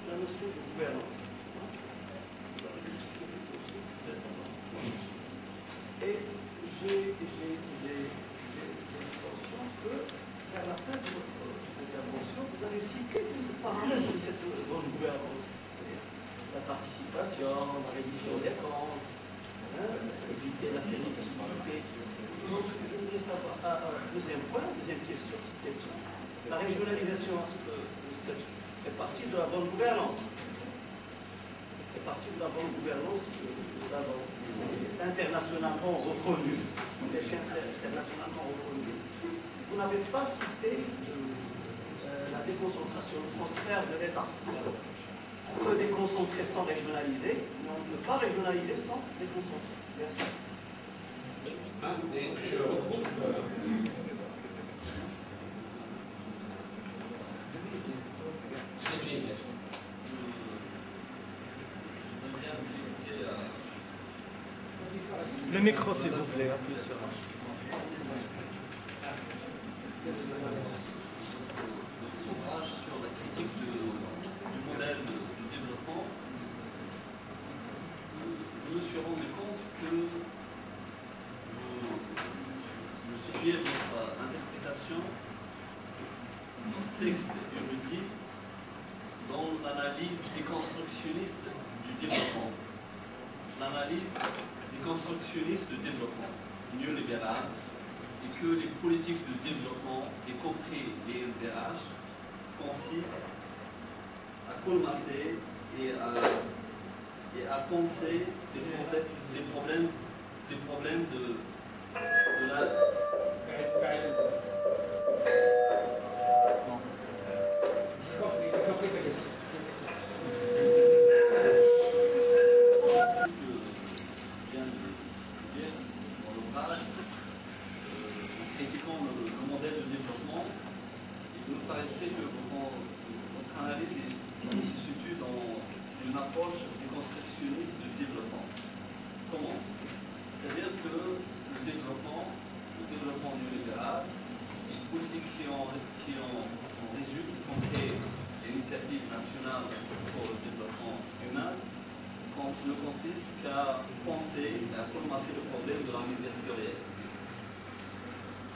la notion de gouvernance. Et j'ai l'intention que, vers la fin de votre intervention, vous allez citer quelques paramètres de cette bonne gouvernance. C'est-à-dire la participation, la reddition des comptes, éviter la pénibilité. Donc, je voudrais savoir, deuxième point, deuxième question, la régionalisation fait partie de la bonne gouvernance. Fait partie de la bonne gouvernance que nous savons internationalement reconnue. Internationalement reconnue. Vous n'avez pas cité la déconcentration, le transfert de l'État. On peut déconcentrer sans régionaliser, mais on ne peut pas régionaliser sans déconcentrer. Merci. Je regroupe le micro, s'il vous plaît, appuyez sur ouvrage sur la critique du modèle de développement, je me suis rendu compte que je situais votre interprétation du texte érudit dans l'analyse déconstructionniste du développement. L'analyse déconstructionniste du développement néolibéral, et que les politiques de développement, y compris les LDH, consistent à colmater et à penser des problèmes de la... critiquant le modèle de développement, il nous paraissait que votre analyse se situe dans une approche déconstructionniste du développement. Comment? C'est-à-dire que le développement néolibéral, les politiques qui en résultent, y compris l'initiative nationale pour le développement humain, ne consiste qu'à penser et à colmater le problème de la misère plurielle.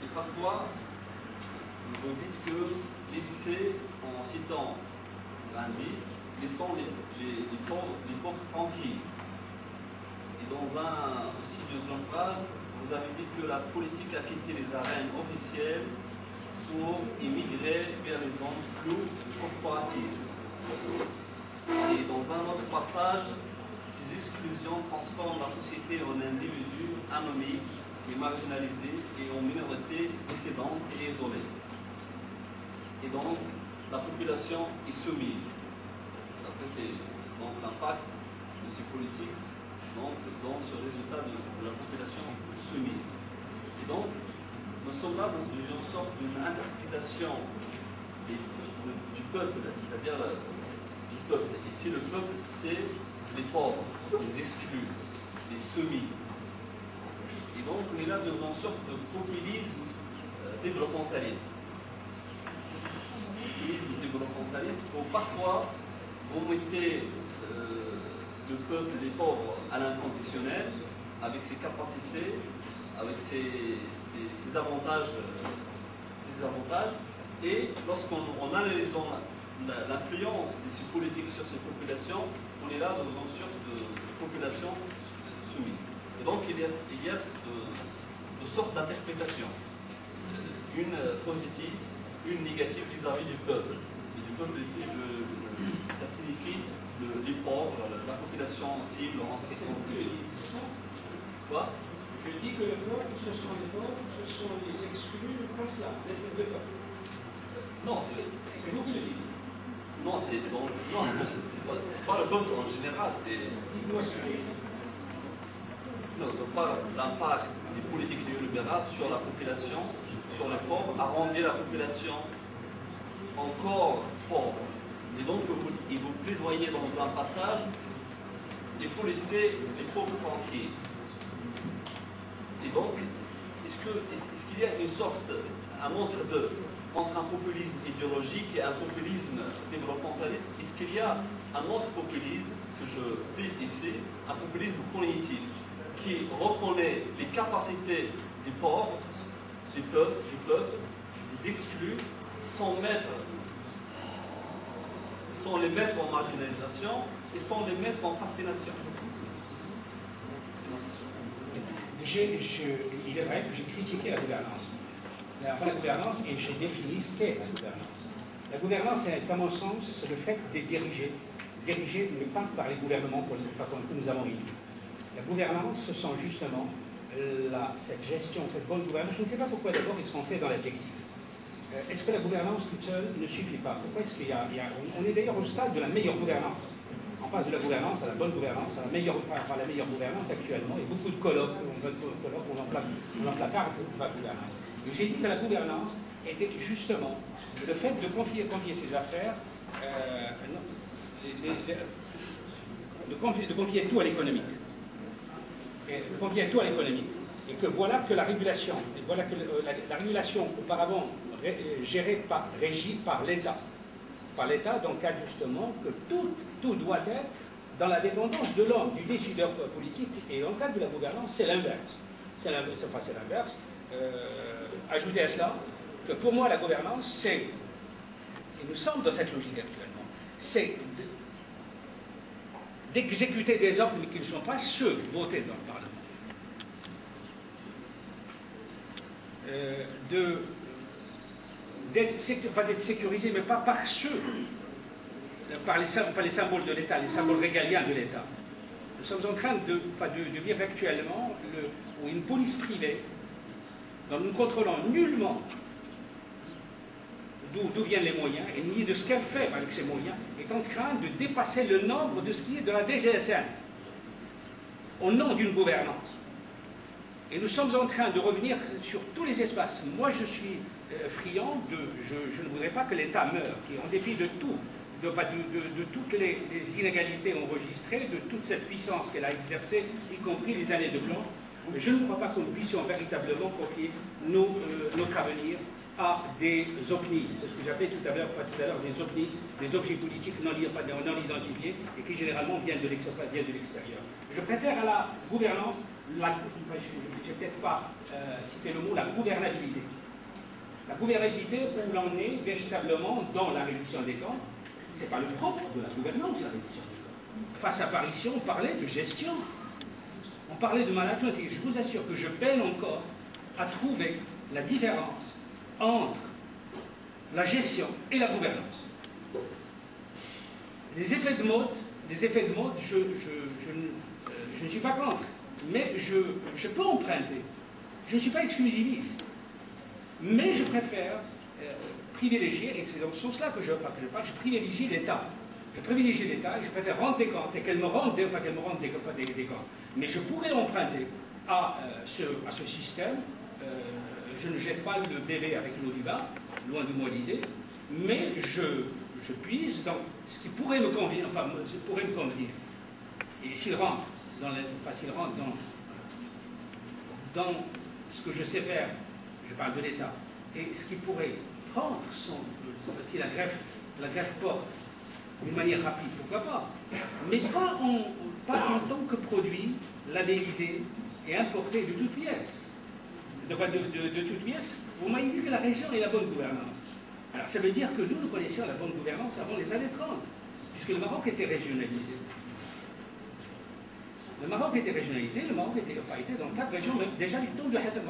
Et parfois, vous dites que laisser, en citant Gandhi, laissons les pauvres tranquilles. Et dans aussi deuxième phrase, vous avez dit que la politique a quitté les arènes officielles pour émigrer vers les zones plus corporatives. Et dans un autre passage, ces exclusions transforment la société en individus anomiques et marginalisés et en minorité dissidente et isolée. Et donc, la population est soumise. Après, c'est donc l'impact de ces politiques dans ce résultat de la population soumise. Et donc, nous sommes là dans une sorte d'une interprétation du peuple, c'est-à-dire du peuple. Ici, le peuple, c'est les pauvres, les exclus, les soumis. Et donc, on est là dans une sorte de populisme développementaliste. Populisme développementaliste pour parfois remonter le peuple, les pauvres, à l'inconditionnel, avec ses capacités, avec ses avantages, et lorsqu'on analyse l'influence de ces politiques sur ces populations, on est là dans une sorte de population soumise. Et donc il y a de sortes d'interprétations, une positive, une négative vis-à-vis du peuple. Et du peuple, ça signifie les pauvres, la population cible en question. Quoi? Je dis que le peuple, ce sont les pauvres, ce sont les exclus, comme cela, le peuple. Non, c'est vous qui le dites. Non, c'est pas le peuple en général, c'est... Dites-moi ce que je dis. Non, pas l'impact des politiques néolibérales sur la population, sur les pauvres, a rendu la population encore pauvre. Et donc, il vous plaidoyez dans un passage, il faut laisser les pauvres tranquilles. Et donc, est-ce qu'il y a une sorte, un entre-deux, entre un populisme idéologique et un populisme développementaliste, est-ce qu'il y a un autre populisme que je vise ici, un populisme cognitif, qui reconnaît les capacités des pauvres, du peuple, des exclus, sans les mettre en marginalisation et sans les mettre en fascination. Il est vrai que j'ai critiqué la gouvernance. La gouvernance, et j'ai défini ce qu'est la gouvernance. La gouvernance est, à mon sens, le fait de diriger. Diriger, mais pas par les gouvernements que nous avons élus. La gouvernance, ce sont justement cette gestion, cette bonne gouvernance. Je ne sais pas pourquoi d'abord ils seront faits dans l'adjectif. Est-ce que la gouvernance toute seule ne suffit pas? Pourquoi est-ce qu'il y a... On est d'ailleurs au stade de la meilleure gouvernance. On passe de la gouvernance à la bonne gouvernance, à la meilleure gouvernance actuellement. Il y a beaucoup de colloques, on enflamme la gouvernance. Et j'ai dit que la gouvernance était justement le fait de confier ses affaires, de confier tout à l'économique. De confier tout à l'économique. Et que voilà que la régulation, la régulation auparavant régie par l'État, dans le cadre justement que tout doit être dans la dépendance de l'homme, du décideur politique, et dans le cadre de la gouvernance, c'est l'inverse. C'est l'inverse. Ajoutez à cela que pour moi la gouvernance, c'est, et nous sommes dans cette logique actuellement, c'est d'exécuter des ordres qui ne sont pas ceux votés dans le Parlement. D'être sécurisé, mais pas par ceux, par les symboles de l'État, les symboles régaliens de l'État. Nous sommes en train de vivre actuellement une police privée, dont nous ne contrôlons nullement d'où viennent les moyens, et ni de ce qu'elle fait avec ces moyens, est en train de dépasser le nombre de ce qui est de la DGSN, au nom d'une gouvernance. Et nous sommes en train de revenir sur tous les espaces. Moi, je suis friand je ne voudrais pas que l'État meure, qui, en dépit de tout, de toutes les inégalités enregistrées, de toute cette puissance qu'elle a exercée, y compris les années de blanc, je ne crois pas que nous puissions véritablement confier notre avenir à des OVNI. C'est ce que j'appelais tout à l'heure des OVNI, des objets politiques non identifiés et qui généralement viennent de l'extérieur. Je préfère à la gouvernance, je ne vais peut-être pas citer le mot, la gouvernabilité. La gouvernabilité où l'on est véritablement dans la réduction des camps. Ce n'est pas le propre de la gouvernance, la réduction des camps. Face à Parisien, on parlait de gestion. On parlait de management et je vous assure que je peine encore à trouver la différence entre la gestion et la gouvernance. Les effets de mode, je ne suis pas contre, mais je peux emprunter. Je ne suis pas exclusiviste, mais je préfère privilégier, et c'est dans ce sens-là que je parle, je privilégie l'État. Je privilégie l'État et je préfère rendre des comptes et qu'elle me rende des comptes. Mais je pourrais emprunter à ce système. Je ne jette pas le bébé avec l'eau du bain, loin de moi l'idée, mais je puise dans ce qui pourrait me convenir, Et s'il rentre dans ce que je sais faire, je parle de l'État, et ce qui pourrait prendre si la greffe porte d'une manière rapide, pourquoi pas, mais pas en tant que produit labellisé et importé de toutes pièces. De toutes pièces, vous m'avez dit que la région est la bonne gouvernance. Alors ça veut dire que nous connaissions la bonne gouvernance avant les années 30, puisque le Maroc était régionalisé. Le Maroc était dans quatre régions, déjà du temps de Hassan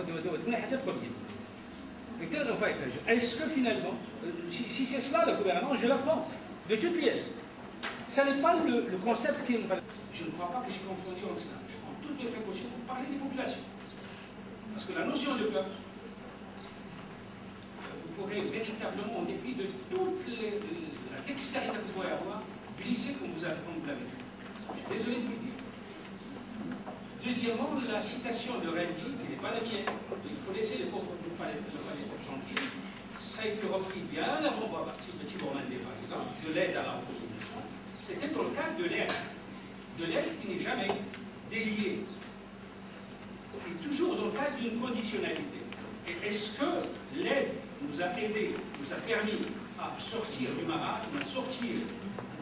Ier. Est-ce que finalement, si c'est cela la gouvernance, je la prends de toutes pièces. Ce n'est pas le concept qui... Je ne crois pas que j'ai confondu en cela. Je prends toutes les précautions pour parler des populations. Parce que la notion de peuple, vous pourrez véritablement, en dépit de toute la dextérité que vous pourrez avoir, glisser comme vous l'avez fait. Je suis désolé de vous le dire. Deuxièmement, la citation de Randy, qui n'est pas la mienne, il faut laisser les pauvres gentils, ça a été repris bien avant à partir de Thibault Mandé, par exemple, de l'aide à la reconstruction. C'était dans le cadre de l'aide qui n'est jamais déliée, et toujours dans le cadre d'une conditionnalité. Et est-ce que l'aide nous a aidé, nous a permis à sortir du marasme, à sortir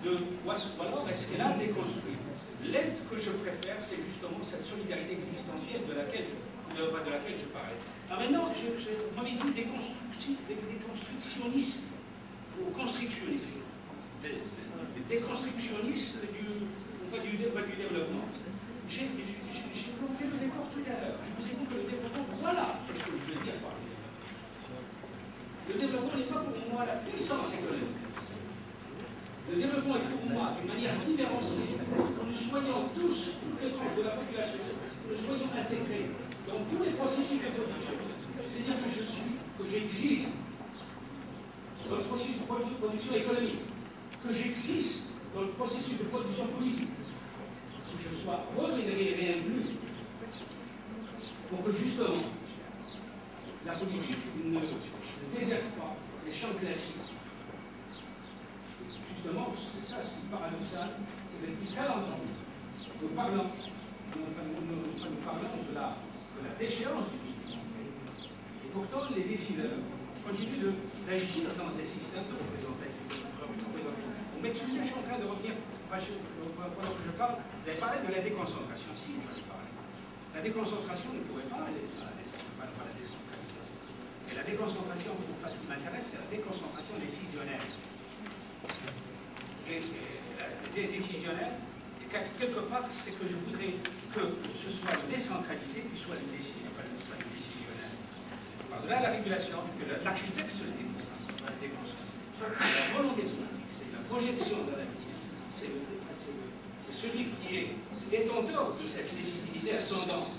de ou alors est-ce qu'elle a déconstruit? L'aide que je préfère, c'est justement cette solidarité existentielle de laquelle je parlais. Alors maintenant, on m'avait dit déconstructionnistes ou constructionnistes. Déconstructionnistes du développement. J'ai montré le décor tout à l'heure. Je vous ai dit que le développement, voilà ce que je veux dire par le développement. Le développement n'est pas pour moi la puissance économique. Le développement est pour moi, d'une manière différenciée, que nous soyons tous, toutes les franges de la population, que nous soyons intégrés dans tous les processus de production. C'est-à-dire que j'existe dans le processus de production économique, que j'existe dans le processus de production politique, que je sois redégré et réinclus, pour que justement la politique ne déserte pas les champs classiques. Justement, c'est ça ce qui est paradoxal, c'est que depuis très longtemps, nous parlons de la déchéance du pays. Et pourtant, les décideurs continuent d'agir dans un système de représentation. Vous m'excusez, je suis en train de revenir, pendant que je parle, vous avez parlé de la déconcentration. Si, j'en ai parlé. La déconcentration ne pourrait pas aller sans la décentralisation. Et la déconcentration, ce qui m'intéresse, c'est la déconcentration décisionnaire. Et les décisionnaires, quelque part, c'est que je voudrais que ce soit le décentralisé qui soit le décisionnaire. Par-delà la régulation, que l'architecte se déconcentre. La volonté politique, c'est la projection de l'avenir. C'est celui qui est détenteur de cette légitimité ascendante.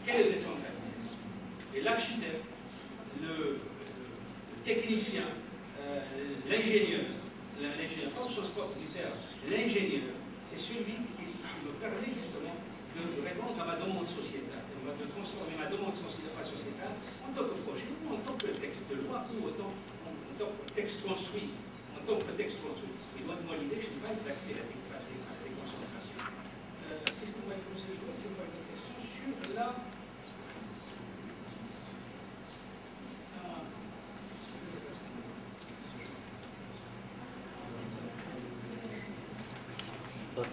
Quel est le décentralisé? Et l'architecte, le technicien, l'ingénieur, pas au sens propre du terme, l'ingénieur, c'est celui qui me permet justement de répondre à ma demande sociétale, de transformer ma demande sociétale en tant que projet, ou en tant que texte de loi, ou en tant que texte construit. En tant que texte construit. Et moi l'idée, je ne vais pas attaquer la déconcentration. Qu'est-ce qu'on va poser une question sur la... Pas.